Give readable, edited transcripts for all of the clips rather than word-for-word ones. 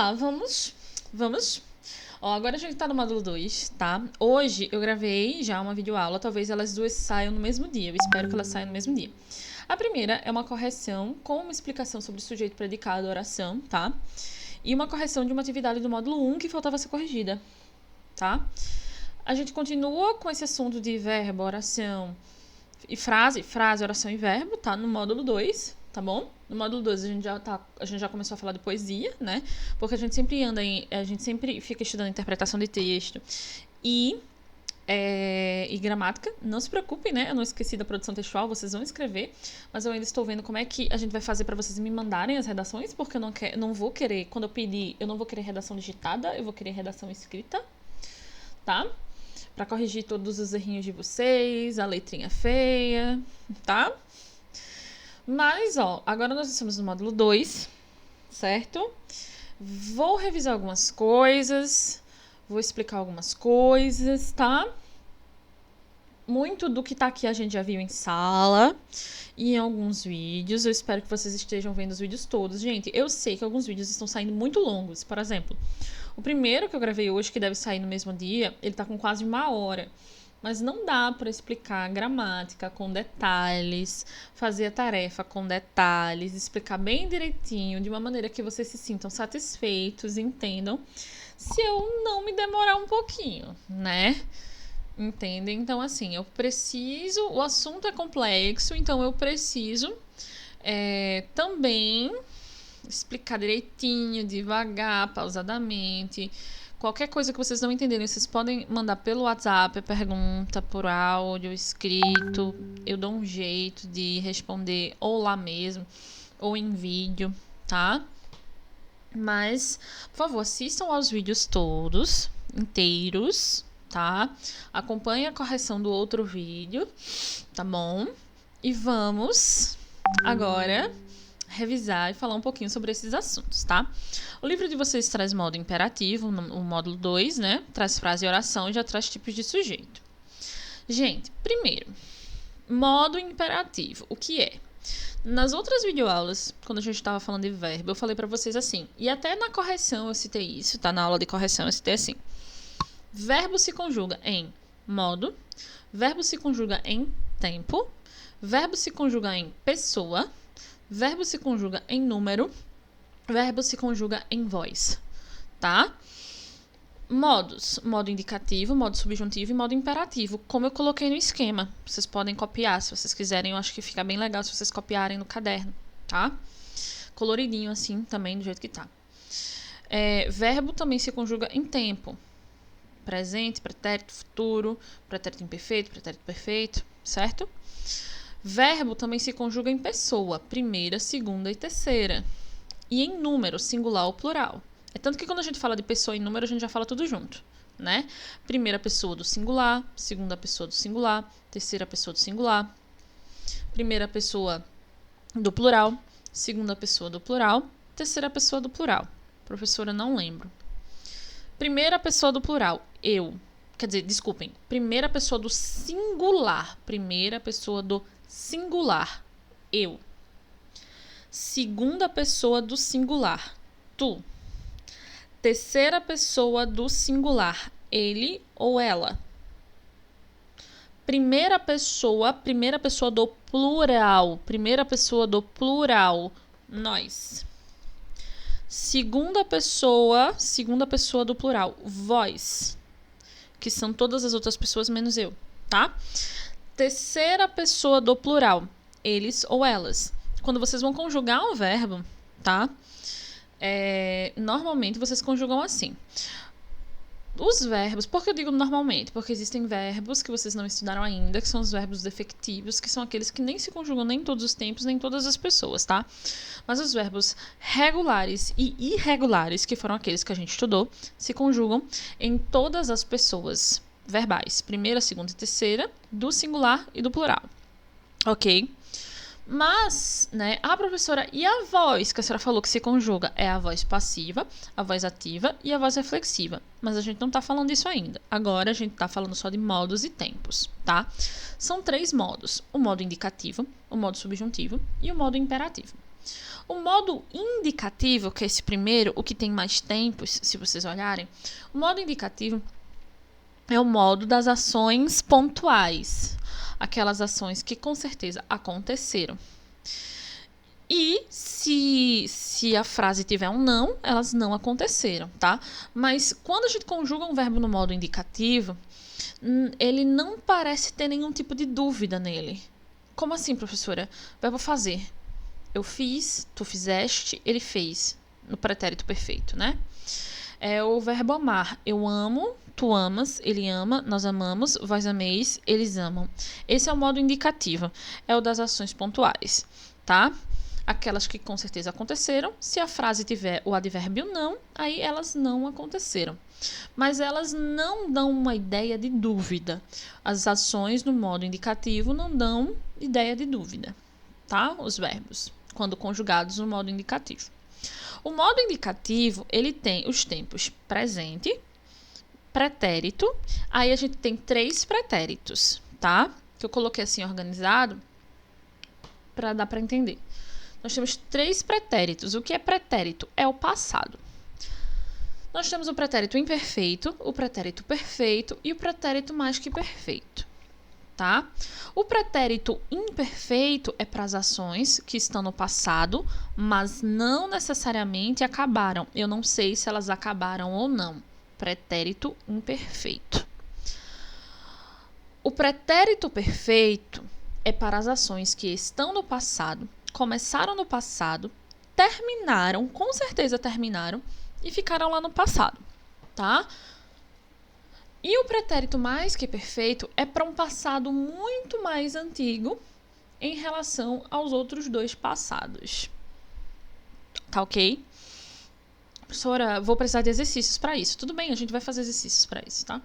lá, vamos. Ó, agora a gente tá no módulo 2, tá? Hoje eu gravei já uma videoaula, talvez elas duas saiam no mesmo dia, eu espero que elas saiam no mesmo dia. A primeira é uma correção com uma explicação sobre sujeito, predicado, oração, tá? E uma correção de uma atividade do módulo 1 que faltava ser corrigida, tá? A gente continua com esse assunto de verbo, oração e frase, oração e verbo, tá? No módulo 2, tá bom? No módulo 2 a gente já começou a falar de poesia, né? Porque a gente sempre fica estudando interpretação de texto e gramática. Não se preocupem, né? Eu não esqueci da produção textual, vocês vão escrever, mas eu ainda estou vendo como é que a gente vai fazer para vocês me mandarem as redações, porque eu não vou querer, quando eu pedir, eu não vou querer redação digitada, eu vou querer redação escrita, tá? Para corrigir todos os errinhos de vocês, a letrinha feia, tá? Mas, ó, agora nós estamos no módulo 2, certo? Vou revisar algumas coisas, vou explicar algumas coisas, tá? Muito do que tá aqui a gente já viu em sala e em alguns vídeos. Eu espero que vocês estejam vendo os vídeos todos. Gente, eu sei que alguns vídeos estão saindo muito longos. Por exemplo, o primeiro que eu gravei hoje, que deve sair no mesmo dia, ele tá com quase 1 hora. Mas não dá para explicar gramática com detalhes, fazer a tarefa com detalhes, explicar bem direitinho, de uma maneira que vocês se sintam satisfeitos, entendam, se eu não me demorar um pouquinho, né? Entendem? Então, assim, o assunto é complexo, então eu preciso também explicar direitinho, devagar, pausadamente. Qualquer coisa que vocês não entenderem, vocês podem mandar pelo WhatsApp a pergunta, por áudio, escrito. Eu dou um jeito de responder ou lá mesmo, ou em vídeo, tá? Mas, por favor, assistam aos vídeos todos, inteiros, tá? Acompanhe a correção do outro vídeo, tá bom? E vamos agora revisar e falar um pouquinho sobre esses assuntos, tá? O livro de vocês traz modo imperativo, o módulo 2, né? Traz frase e oração e já traz tipos de sujeito. Gente, primeiro, modo imperativo. O que é? Nas outras videoaulas, quando a gente estava falando de verbo, eu falei pra vocês assim, e até na correção eu citei isso, tá? Na aula de correção eu citei assim. Verbo se conjuga em modo, verbo se conjuga em tempo, verbo se conjuga em pessoa, verbo se conjuga em número, verbo se conjuga em voz, tá? Modos, modo indicativo, modo subjuntivo e modo imperativo, como eu coloquei no esquema. Vocês podem copiar, se vocês quiserem, eu acho que fica bem legal se vocês copiarem no caderno, tá? Coloridinho assim, também, do jeito que tá. Verbo também se conjuga em tempo. Presente, pretérito, futuro, pretérito imperfeito, pretérito perfeito, certo? Verbo também se conjuga em pessoa, primeira, segunda e terceira. E em número, singular ou plural. É tanto que quando a gente fala de pessoa e número, a gente já fala tudo junto, né? Primeira pessoa do singular, segunda pessoa do singular, terceira pessoa do singular, primeira pessoa do plural, segunda pessoa do plural, terceira pessoa do plural. Professora, não lembro. Primeira pessoa do plural, eu. Quer dizer, desculpem. Primeira pessoa do singular. Primeira pessoa do singular, eu. Segunda pessoa do singular, tu. Terceira pessoa do singular, ele ou ela. Primeira pessoa do plural. Primeira pessoa do plural, nós. Segunda pessoa do plural, vós. Que são todas as outras pessoas menos eu, tá? Terceira pessoa do plural, eles ou elas. Quando vocês vão conjugar um verbo, tá? Normalmente vocês conjugam assim. Os verbos, por que eu digo normalmente? Porque existem verbos que vocês não estudaram ainda, que são os verbos defectivos, que são aqueles que nem se conjugam nem em todos os tempos, nem em todas as pessoas, tá? Mas os verbos regulares e irregulares, que foram aqueles que a gente estudou, se conjugam em todas as pessoas verbais. Primeira, segunda e terceira, do singular e do plural. Ok? Mas, né, professora, e a voz que a senhora falou que se conjuga? É a voz passiva, a voz ativa e a voz reflexiva. Mas a gente não tá falando disso ainda. Agora a gente tá falando só de modos e tempos, tá? São 3 modos. O modo indicativo, o modo subjuntivo e o modo imperativo. O modo indicativo, que é esse primeiro, o que tem mais tempos, se vocês olharem, o modo indicativo é o modo das ações pontuais, aquelas ações que com certeza aconteceram. E se a frase tiver um não, elas não aconteceram, tá? Mas quando a gente conjuga um verbo no modo indicativo, ele não parece ter nenhum tipo de dúvida nele. Como assim, professora? Verbo fazer. Eu fiz, tu fizeste, ele fez. No pretérito perfeito, né? É o verbo amar. Eu amo, tu amas, ele ama, nós amamos, vós ameis, eles amam. Esse é o modo indicativo. É o das ações pontuais, tá? Aquelas que com certeza aconteceram. Se a frase tiver o advérbio não, aí elas não aconteceram. Mas elas não dão uma ideia de dúvida. As ações no modo indicativo não dão ideia de dúvida, tá? Os verbos, quando conjugados no modo indicativo. O modo indicativo, ele tem os tempos presente, pretérito, aí a gente tem 3 pretéritos, tá? Que eu coloquei assim organizado para dar para entender. Nós temos 3 pretéritos. O que é pretérito? É o passado. Nós temos o pretérito imperfeito, o pretérito perfeito e o pretérito mais que perfeito, tá? O pretérito imperfeito é para as ações que estão no passado, mas não necessariamente acabaram. Eu não sei se elas acabaram ou não. Pretérito imperfeito. O pretérito perfeito é para as ações que estão no passado, começaram no passado, terminaram, com certeza terminaram, e ficaram lá no passado, tá? E o pretérito mais que perfeito é para um passado muito mais antigo em relação aos outros 2 passados. Tá ok? Professora, vou precisar de exercícios para isso. Tudo bem, a gente vai fazer exercícios para isso, tá?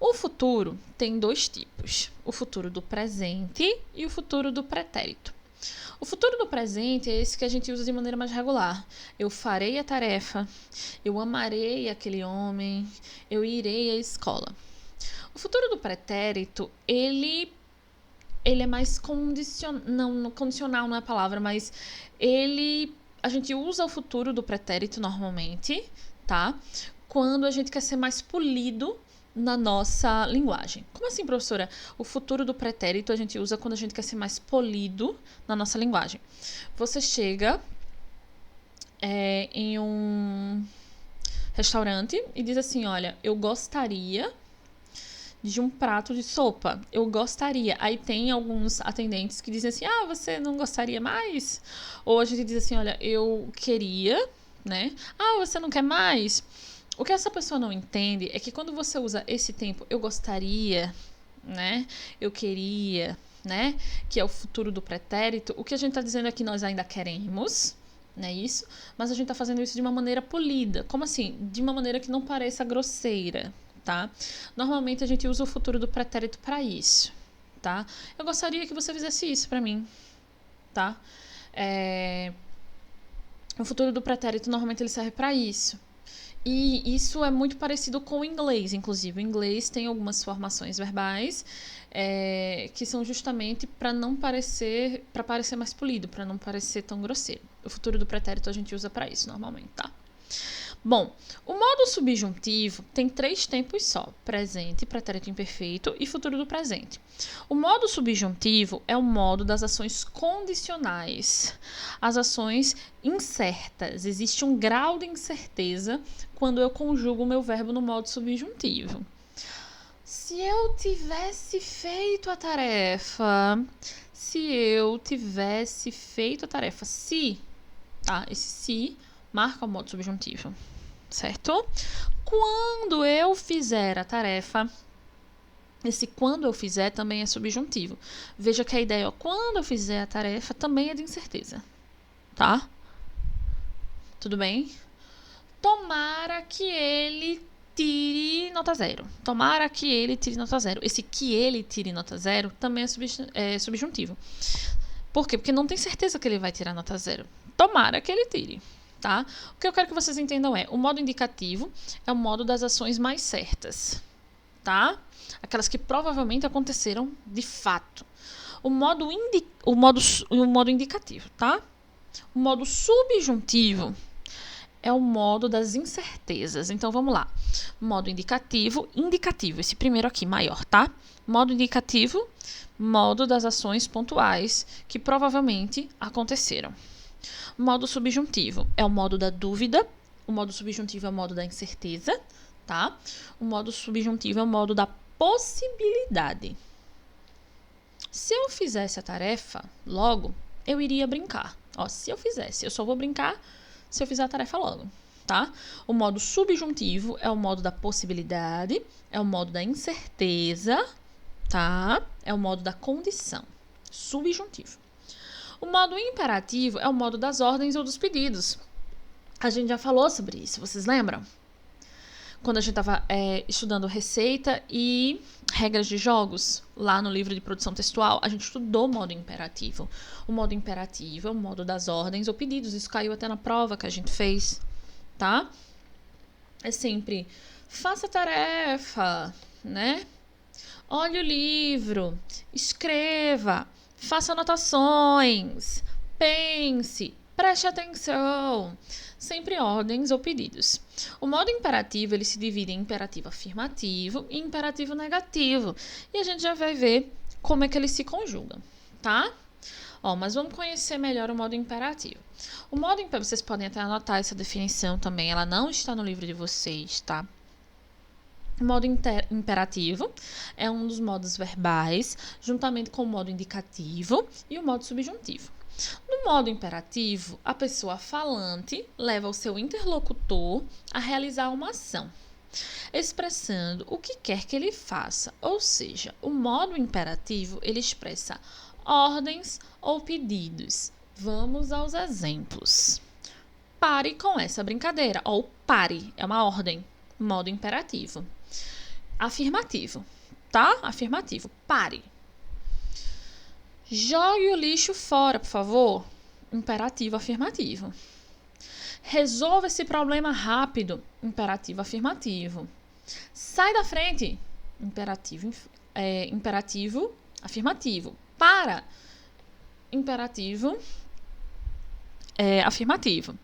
O futuro tem 2 tipos. O futuro do presente e o futuro do pretérito. O futuro do presente é esse que a gente usa de maneira mais regular. Eu farei a tarefa, eu amarei aquele homem, eu irei à escola. O futuro do pretérito, ele é mais condicional, não, condicional não é a palavra, mas a gente usa o futuro do pretérito normalmente, tá? Quando a gente quer ser mais polido na nossa linguagem. Como assim, professora? O futuro do pretérito a gente usa quando a gente quer ser mais polido na nossa linguagem. Você chega em um restaurante e diz assim, olha, eu gostaria de um prato de sopa. Eu gostaria. Aí tem alguns atendentes que dizem assim, você não gostaria mais? Ou a gente diz assim, olha, eu queria, né? Você não quer mais? O que essa pessoa não entende é que quando você usa esse tempo, eu gostaria, né? Eu queria, né? Que é o futuro do pretérito. O que a gente está dizendo é que nós ainda queremos, né? Isso. Mas a gente está fazendo isso de uma maneira polida. Como assim? De uma maneira que não pareça grosseira, tá? Normalmente a gente usa o futuro do pretérito para isso, tá? Eu gostaria que você fizesse isso para mim, tá? O futuro do pretérito normalmente ele serve para isso. E isso é muito parecido com o inglês, inclusive. O inglês tem algumas formações verbais que são justamente para parecer mais polido, para não parecer tão grosseiro. O futuro do pretérito a gente usa para isso normalmente, tá? Bom, o modo subjuntivo tem 3 tempos só: presente, pretérito imperfeito e futuro do presente. O modo subjuntivo é o modo das ações condicionais, as ações incertas. Existe um grau de incerteza quando eu conjugo o meu verbo no modo subjuntivo. Se eu tivesse feito a tarefa, se, tá? Esse se marca o modo subjuntivo, certo? Quando eu fizer a tarefa, esse quando eu fizer também é subjuntivo. Veja que a ideia, quando eu fizer a tarefa, também é de incerteza, tá? Tudo bem? Tomara que ele tire nota 0. Tomara que ele tire nota 0. Esse que ele tire nota 0 também é subjuntivo. Por quê? Porque não tem certeza que ele vai tirar nota 0. Tomara que ele tire. Tá? O que eu quero que vocês entendam é, o modo indicativo é o modo das ações mais certas, tá? Aquelas que provavelmente aconteceram de fato. O modo indicativo, tá? O modo subjuntivo é o modo das incertezas. Então, vamos lá. Modo indicativo, esse primeiro aqui, maior, tá? Modo indicativo, modo das ações pontuais que provavelmente aconteceram. Modo subjuntivo é o modo da dúvida. O modo subjuntivo é o modo da incerteza, tá? O modo subjuntivo é o modo da possibilidade. Se eu fizesse a tarefa logo, eu iria brincar. Ó, se eu fizesse, eu só vou brincar se eu fizer a tarefa logo, tá? O modo subjuntivo é o modo da possibilidade, é o modo da incerteza, tá? É o modo da condição. Subjuntivo. O modo imperativo é o modo das ordens ou dos pedidos. A gente já falou sobre isso, vocês lembram? Quando a gente estava estudando receita e regras de jogos, lá no livro de produção textual, a gente estudou o modo imperativo. O modo imperativo é o modo das ordens ou pedidos. Isso caiu até na prova que a gente fez, tá? É sempre, faça a tarefa, né? Olhe o livro, escreva, faça anotações, pense, preste atenção. Sempre ordens ou pedidos. O modo imperativo, ele se divide em imperativo afirmativo e imperativo negativo. E a gente já vai ver como é que eles se conjugam, tá? Ó, mas vamos conhecer melhor o modo imperativo. O modo imperativo, vocês podem até anotar essa definição também, ela não está no livro de vocês, tá? O modo imperativo é um dos modos verbais, juntamente com o modo indicativo e o modo subjuntivo. No modo imperativo, a pessoa falante leva o seu interlocutor a realizar uma ação, expressando o que quer que ele faça. Ou seja, o modo imperativo, ele expressa ordens ou pedidos. Vamos aos exemplos. Pare com essa brincadeira. Ou pare, é uma ordem. Modo imperativo. Afirmativo, tá? Afirmativo. Pare. Jogue o lixo fora, por favor. Imperativo afirmativo. Resolva esse problema rápido. Imperativo afirmativo. Sai da frente. Imperativo afirmativo. Para. Imperativo afirmativo.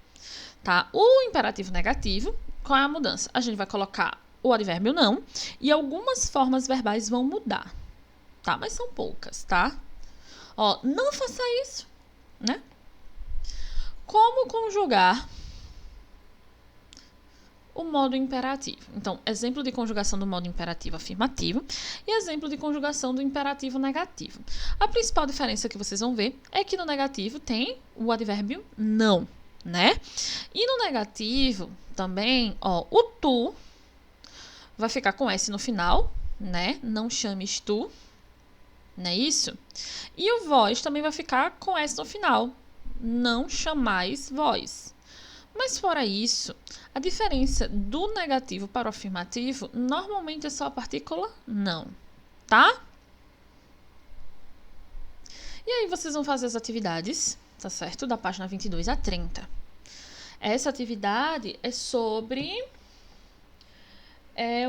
Tá? O imperativo negativo, qual é a mudança? A gente vai colocar o advérbio não e algumas formas verbais vão mudar. Tá? Mas são poucas, tá? Ó, não faça isso, né? Como conjugar o modo imperativo? Então, exemplo de conjugação do modo imperativo afirmativo e exemplo de conjugação do imperativo negativo. A principal diferença que vocês vão ver é que no negativo tem o advérbio não, né? E no negativo também, ó, o tu vai ficar com S no final, né? Não chames tu. Não é isso? E o vós também vai ficar com S no final. Não chamais vós. Mas fora isso, a diferença do negativo para o afirmativo normalmente é só a partícula não, tá? E aí vocês vão fazer as atividades, tá certo? Da página 22 a 30. Essa atividade é sobre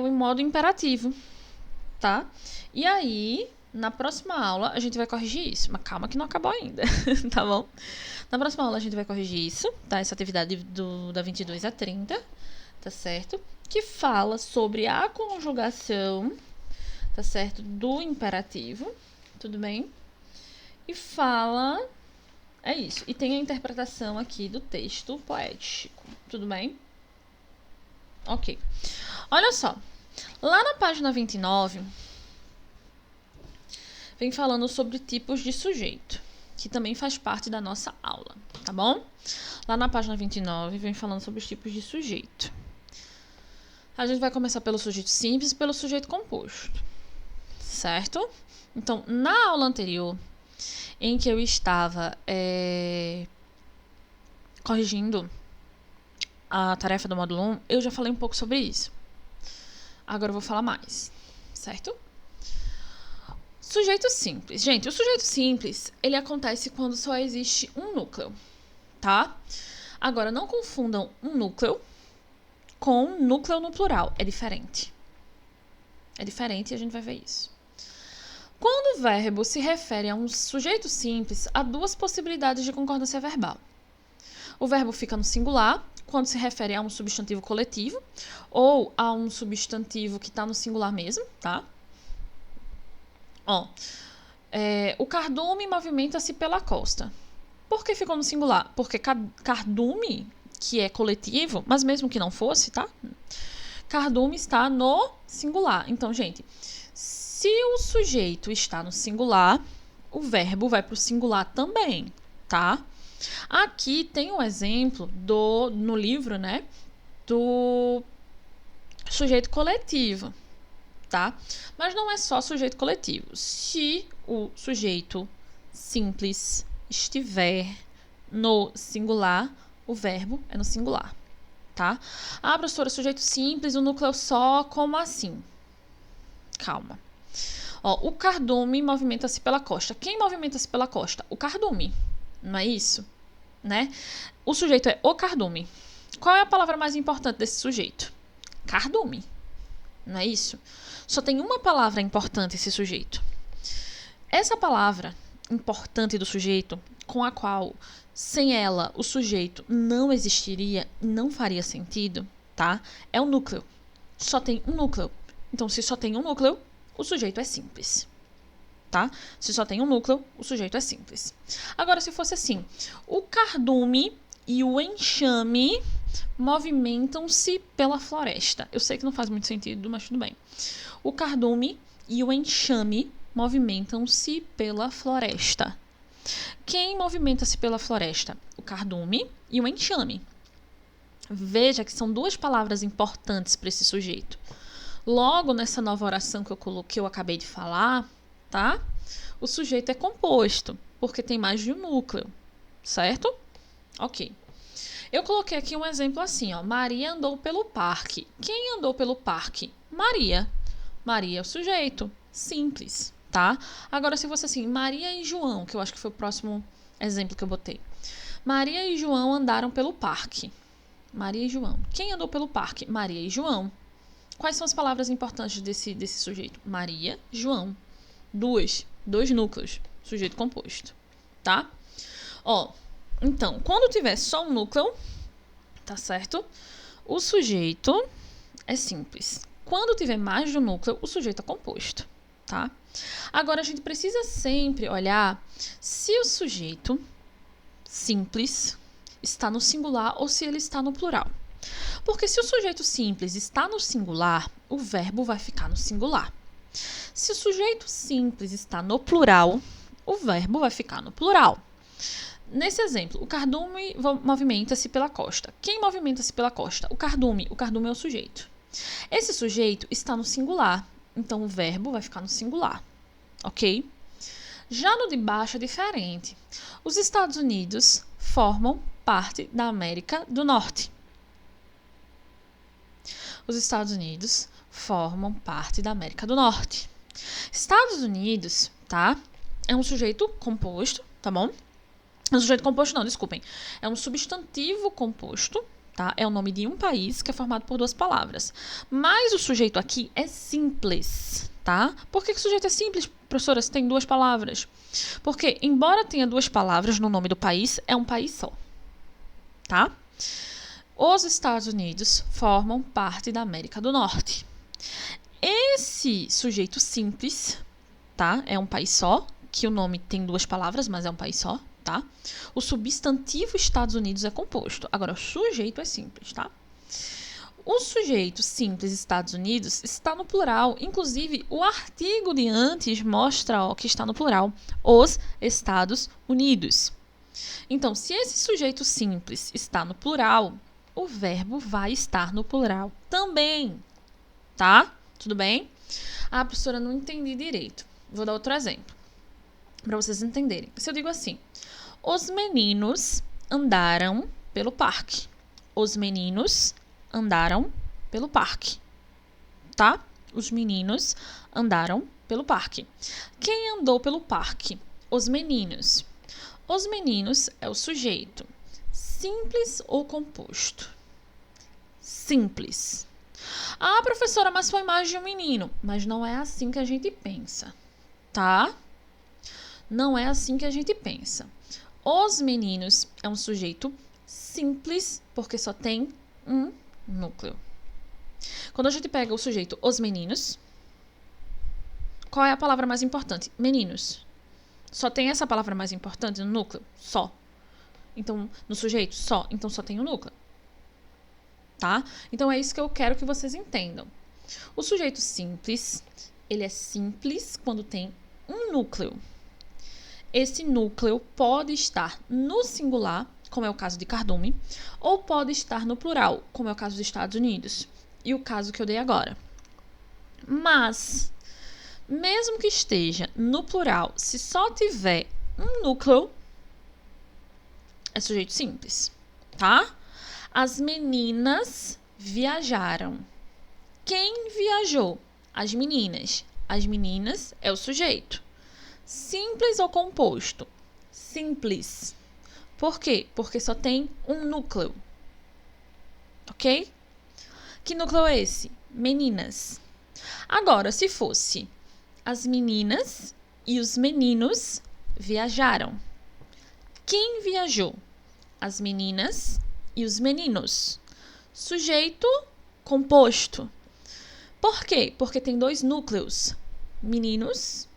o modo imperativo, tá? E aí, na próxima aula, a gente vai corrigir isso. Mas calma que não acabou ainda, tá bom? Na próxima aula, a gente vai corrigir isso, tá? Essa atividade da 22 a 30, tá certo? Que fala sobre a conjugação, tá certo? Do imperativo, tudo bem? E fala... É isso. E tem a interpretação aqui do texto poético, tudo bem? Ok. Olha só. Lá na página 29... vem falando sobre tipos de sujeito, que também faz parte da nossa aula, tá bom? Lá na página 29, vem falando sobre os tipos de sujeito. A gente vai começar pelo sujeito simples e pelo sujeito composto, certo? Então, na aula anterior, em que eu estava corrigindo a tarefa do módulo 1, eu já falei um pouco sobre isso. Agora eu vou falar mais, certo? Sujeito simples. Gente, o sujeito simples, ele acontece quando só existe um núcleo, tá? Agora, não confundam um núcleo com núcleo no plural. É diferente. É diferente e a gente vai ver isso. Quando o verbo se refere a um sujeito simples, há duas possibilidades de concordância verbal. O verbo fica no singular quando se refere a um substantivo coletivo ou a um substantivo que está no singular mesmo, tá? Ó, o cardume movimenta-se pela costa. Por que ficou no singular? Porque cardume, que é coletivo, mas mesmo que não fosse, tá? Cardume está no singular. Então, gente, se o sujeito está no singular, o verbo vai para o singular também, tá? Aqui tem um exemplo no livro, né, do sujeito coletivo, tá? Mas não é só sujeito coletivo. Se o sujeito simples estiver no singular, o verbo é no singular, tá? Ah, professora, sujeito simples, o núcleo só, como assim? Calma. Ó, o cardume movimenta-se pela costa. Quem movimenta-se pela costa? O cardume, não é isso? Né? O sujeito é o cardume. Qual é a palavra mais importante desse sujeito? Cardume, não é isso? Só tem uma palavra importante esse sujeito. Essa palavra importante do sujeito, com a qual, sem ela, o sujeito não existiria, não faria sentido, tá? É o núcleo. Só tem um núcleo. Então, se só tem um núcleo, o sujeito é simples. Tá? Se só tem um núcleo, o sujeito é simples. Agora, se fosse assim, o cardume e o enxame movimentam-se pela floresta. Eu sei que não faz muito sentido, mas tudo bem. O cardume e o enxame movimentam-se pela floresta. Quem movimenta-se pela floresta? O cardume e o enxame. Veja que são duas palavras importantes para esse sujeito. Logo, nessa nova oração que eu acabei de falar, tá? O sujeito é composto, porque tem mais de um núcleo, certo? Ok. Eu coloquei aqui um exemplo assim, ó. Maria andou pelo parque. Quem andou pelo parque? Maria. Maria é o sujeito. Simples, tá? Agora, se fosse assim, Maria e João, que eu acho que foi o próximo exemplo que eu botei. Maria e João andaram pelo parque. Maria e João. Quem andou pelo parque? Maria e João. Quais são as palavras importantes desse sujeito? Maria, João. Dois núcleos, sujeito composto, tá? Ó, então, quando tiver só um núcleo, tá certo? O sujeito é simples. Quando tiver mais de um núcleo, o sujeito é composto, tá? Agora, a gente precisa sempre olhar se o sujeito simples está no singular ou se ele está no plural. Porque se o sujeito simples está no singular, o verbo vai ficar no singular. Se o sujeito simples está no plural, o verbo vai ficar no plural. Nesse exemplo, o cardume movimenta-se pela costa. Quem movimenta-se pela costa? O cardume. O cardume é o sujeito. Esse sujeito está no singular, então o verbo vai ficar no singular, ok? Já no de baixo é diferente. Os Estados Unidos formam parte da América do Norte. Os Estados Unidos formam parte da América do Norte. Estados Unidos, tá? É um sujeito composto, tá bom? É um sujeito composto, não, desculpem. É um substantivo composto, tá? É o nome de um país que é formado por duas palavras. Mas o sujeito aqui é simples, tá? Por que o sujeito é simples, professora, se tem duas palavras? Porque, embora tenha duas palavras no nome do país, é um país só, tá? Os Estados Unidos formam parte da América do Norte. Esse sujeito simples, tá? É um país só, que o nome tem duas palavras, mas é um país só, tá? O substantivo Estados Unidos é composto. Agora, o sujeito é simples, tá? O sujeito simples Estados Unidos está no plural. Inclusive, o artigo de antes mostra que está no plural. Os Estados Unidos. Então, se esse sujeito simples está no plural, o verbo vai estar no plural também, tá? Tudo bem? Ah, professora, não entendi direito. Vou dar outro exemplo, para vocês entenderem. Se eu digo assim, os meninos andaram pelo parque. Os meninos andaram pelo parque, tá? Os meninos andaram pelo parque. Quem andou pelo parque? Os meninos. Os meninos é o sujeito. Simples ou composto? Simples. Ah, professora, mas foi mais de um menino. Mas não é assim que a gente pensa, tá? Não é assim que a gente pensa. Os meninos é um sujeito simples, porque só tem um núcleo. Quando a gente pega o sujeito os meninos, qual é a palavra mais importante? Meninos. Só tem essa palavra mais importante no núcleo? Só. Então, no sujeito? Só. Então, só tem um núcleo. Tá? Então, é isso que eu quero que vocês entendam. O sujeito simples, ele é simples quando tem um núcleo. Esse núcleo pode estar no singular, como é o caso de cardume, ou pode estar no plural, como é o caso dos Estados Unidos. E o caso que eu dei agora. Mas, mesmo que esteja no plural, se só tiver um núcleo, é sujeito simples, tá? As meninas viajaram. Quem viajou? As meninas. As meninas é o sujeito. Simples ou composto? Simples. Por quê? Porque só tem um núcleo. Ok? Que núcleo é esse? Meninas. Agora, se fosse as meninas e os meninos viajaram. Quem viajou? As meninas e os meninos. Sujeito composto. Por quê? Porque tem dois núcleos. Meninos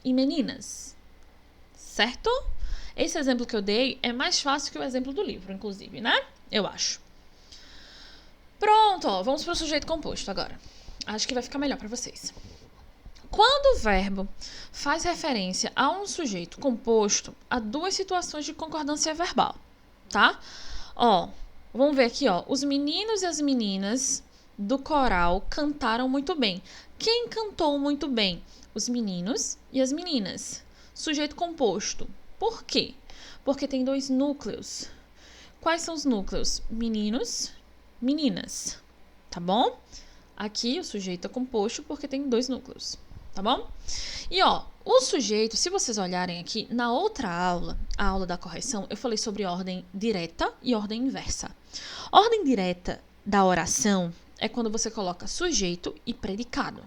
e meninas. Certo? Esse exemplo que eu dei é mais fácil que o exemplo do livro, inclusive, né? Eu acho. Pronto, ó, vamos para o sujeito composto agora. Acho que vai ficar melhor para vocês. Quando o verbo faz referência a um sujeito composto, há duas situações de concordância verbal, tá? Ó, vamos ver aqui, ó. Os meninos e as meninas do coral cantaram muito bem. Quem cantou muito bem? Os meninos e as meninas. Sujeito composto. Por quê? Porque tem dois núcleos. Quais são os núcleos? Meninos, meninas. Tá bom? Aqui o sujeito é composto porque tem dois núcleos. Tá bom? E ó, o sujeito, se vocês olharem aqui, na outra aula, a aula da correção, eu falei sobre ordem direta e ordem inversa. Ordem direta da oração é quando você coloca sujeito e predicado.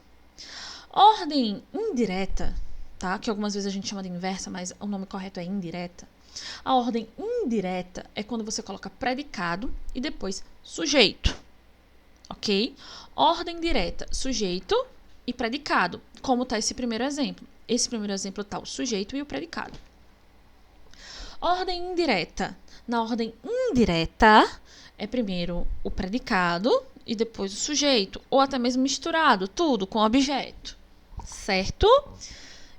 Ordem indireta, tá? Que algumas vezes a gente chama de inversa, mas o nome correto é indireta. A ordem indireta é quando você coloca predicado e depois sujeito. Ok? Ordem direta, sujeito e predicado. Como está esse primeiro exemplo? Esse primeiro exemplo está o sujeito e o predicado. Ordem indireta. Na ordem indireta, é primeiro o predicado e depois o sujeito. Ou até mesmo misturado, tudo com objeto. Certo?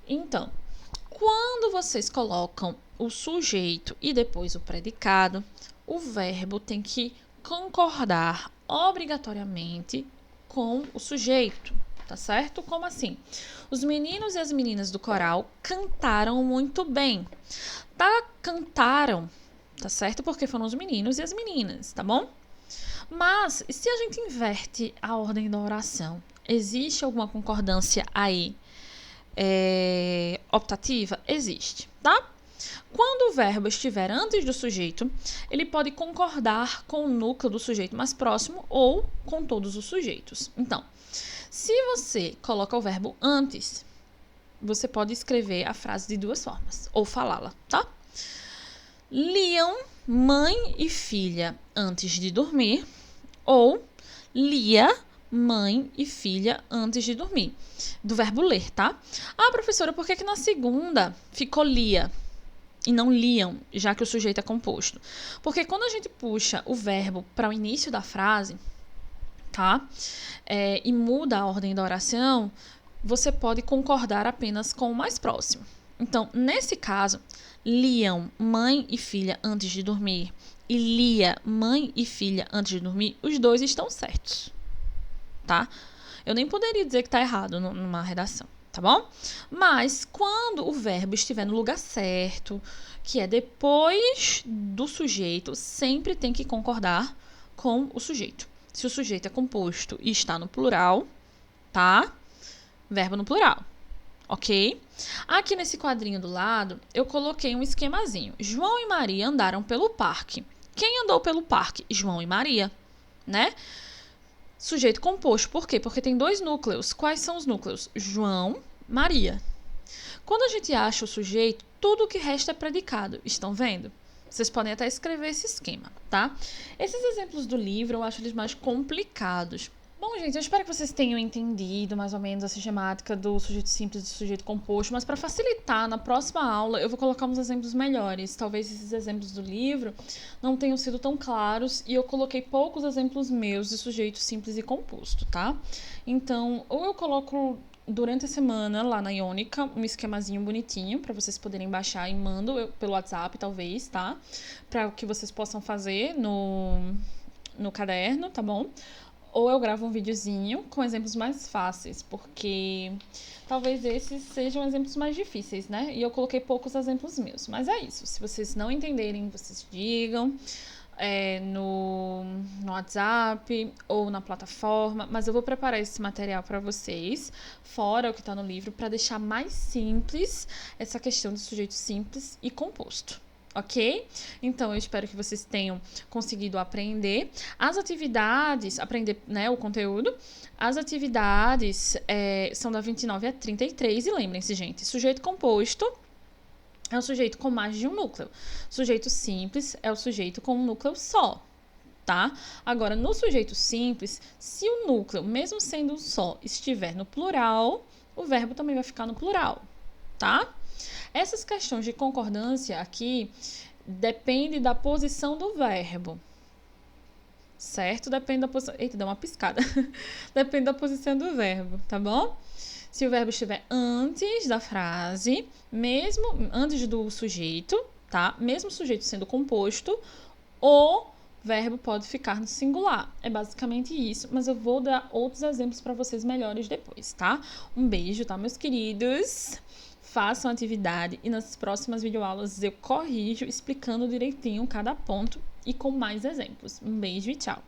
Então, quando vocês colocam o sujeito e depois o predicado, o verbo tem que concordar obrigatoriamente com o sujeito. Tá certo? Como assim? Os meninos e as meninas do coral cantaram muito bem. Tá? Cantaram, tá certo? Porque foram os meninos e as meninas, tá bom? Mas, se a gente inverte a ordem da oração, existe alguma concordância aí optativa? Existe, tá? Quando o verbo estiver antes do sujeito, ele pode concordar com o núcleo do sujeito mais próximo ou com todos os sujeitos. Então, se você coloca o verbo antes, você pode escrever a frase de duas formas, ou falá-la, tá? Liam mãe e filha antes de dormir, ou lia mãe e filha antes de dormir. Do verbo ler, tá? Ah, professora, por que na segunda ficou lia e não liam, já que o sujeito é composto? Porque quando a gente puxa o verbo para o início da frase, tá? E muda a ordem da oração, você pode concordar apenas com o mais próximo. Então, nesse caso, liam mãe e filha antes de dormir e lia mãe e filha antes de dormir, os dois estão certos, tá? Eu nem poderia dizer que está errado numa redação, tá bom? Mas quando o verbo estiver no lugar certo, que é depois do sujeito, sempre tem que concordar com o sujeito. Se o sujeito é composto e está no plural, tá? Verbo no plural, ok? Aqui nesse quadrinho do lado, eu coloquei um esquemazinho. João e Maria andaram pelo parque. Quem andou pelo parque? João e Maria, né? Sujeito composto, por quê? Porque tem dois núcleos. Quais são os núcleos? João, Maria. Quando a gente acha o sujeito, tudo o que resta é predicado. Estão vendo? Vocês podem até escrever esse esquema, tá? Esses exemplos do livro, eu acho eles mais complicados. Bom, gente, eu espero que vocês tenham entendido mais ou menos a sistemática do sujeito simples e do sujeito composto, mas para facilitar, na próxima aula eu vou colocar uns exemplos melhores. Talvez esses exemplos do livro não tenham sido tão claros e eu coloquei poucos exemplos meus de sujeito simples e composto, tá? Então, ou eu coloco durante a semana lá na Iônica um esquemazinho bonitinho para vocês poderem baixar e mando pelo WhatsApp, talvez, tá? Para que vocês possam fazer no caderno, tá bom? Ou eu gravo um videozinho com exemplos mais fáceis, porque talvez esses sejam exemplos mais difíceis, né? E eu coloquei poucos exemplos meus. Mas é isso. Se vocês não entenderem, vocês digam no WhatsApp ou na plataforma. Mas eu vou preparar esse material para vocês, fora o que está no livro, para deixar mais simples essa questão do sujeito simples e composto. Ok? Então, eu espero que vocês tenham conseguido aprender. As atividades, aprender, né, o conteúdo. As atividades são da 29 a 33. E lembrem-se, gente, sujeito composto é um sujeito com mais de um núcleo. Sujeito simples é o sujeito com um núcleo só, tá? Agora, no sujeito simples, se o núcleo, mesmo sendo só, estiver no plural, o verbo também vai ficar no plural, tá? Essas questões de concordância aqui depende da posição do verbo, certo? Depende da posição... Eita, deu uma piscada. Depende da posição do verbo, tá bom? Se o verbo estiver antes da frase, mesmo antes do sujeito, tá? Mesmo o sujeito sendo composto, o verbo pode ficar no singular. É basicamente isso, mas eu vou dar outros exemplos para vocês melhores depois, tá? Um beijo, tá, meus queridos? Façam a atividade e nas próximas videoaulas eu corrijo explicando direitinho cada ponto e com mais exemplos. Um beijo e tchau!